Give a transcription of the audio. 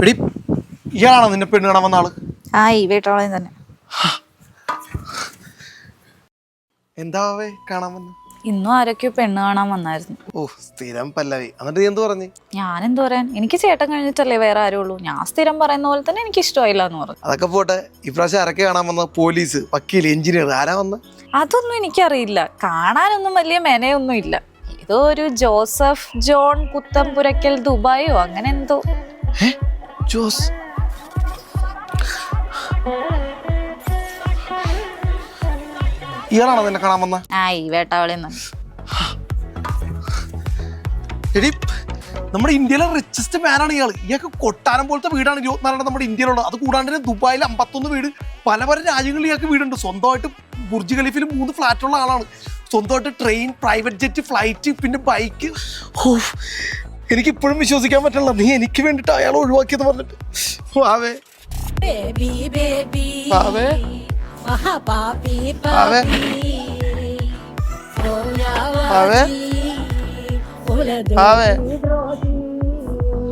എടി ഇയാളാണോ നിന്നെ പെണ്ണ് കാണാൻ വന്ന ആള്? ആ ഈ വീട്ടോളം തന്നെ. എന്താവേ കാണാൻ വന്ന? ഇന്നും ആരൊക്കെയോ പെണ്ണ് കാണാൻ വന്നായിരുന്നു. ഓ സ്ഥിരം പല്ലവി. എന്നിട്ട് നീ എന്ത് പറഞ്ഞു? ഞാനെന്ത് പറയാൻ, എനിക്ക് ചേട്ടൻ കഴിഞ്ഞിട്ടല്ലേ വേറെ ആരും ഉള്ളൂ. ഞാൻ സ്ഥിരം പറയുന്ന പോലെ തന്നെ എനിക്ക് ഇഷ്ടമായില്ല എന്ന് പറഞ്ഞു. അതൊക്കെ പോട്ടെ, ഇപ്രാവശ്യം ആരൊക്കെ കാണാൻ വന്ന? പോലീസ്, വക്കീൽ, എഞ്ചിനീയർ, ആരാ വന്ന? അതൊന്നും എനിക്കറിയില്ല. കാണാനൊന്നും വലിയ മെനയൊന്നും ഇല്ല. ഏതോ ഒരു ജോസഫ് ജോൺ പുത്തമ്പുരക്കൽ ദുബായോ അങ്ങനെ എന്തോ. ജോസ് ഇയാളാണോ നിന്നെ കാണാൻ വന്ന? ആ ഈ വേട്ടാവളി. എടി നമ്മുടെ ഇന്ത്യയിലെ റിച്ചസ്റ്റ് മാനാണ് ഇയാൾ. ഇയാൾക്ക് കൊട്ടാരം പോലത്തെ വീടാണ് 24 നമ്മുടെ ഇന്ത്യയിലുള്ളത്. അത് കൂടാണ്ട് തന്നെ ദുബായിൽ 51 വീട്, പല പല രാജ്യങ്ങളിൽ ഇയാൾക്ക് വീടുണ്ട്. സ്വന്തമായിട്ട് ബുർജ് ഖലീഫിൽ 3 ഫ്ലാറ്റുള്ള ആളാണ്. സ്വന്തമായിട്ട് ട്രെയിൻ, പ്രൈവറ്റ് ജെറ്റ്, ഫ്ലൈറ്റ്, പിന്നെ ബൈക്ക്. എനിക്ക് ഇപ്പോഴും വിശ്വസിക്കാൻ പറ്റില്ല നീ എനിക്ക് വേണ്ടിട്ട് അയാൾ ഒഴിവാക്കിയെന്ന് പറഞ്ഞിട്ട്. ആവേ ആവേ ആവേ ആവേ ആവേ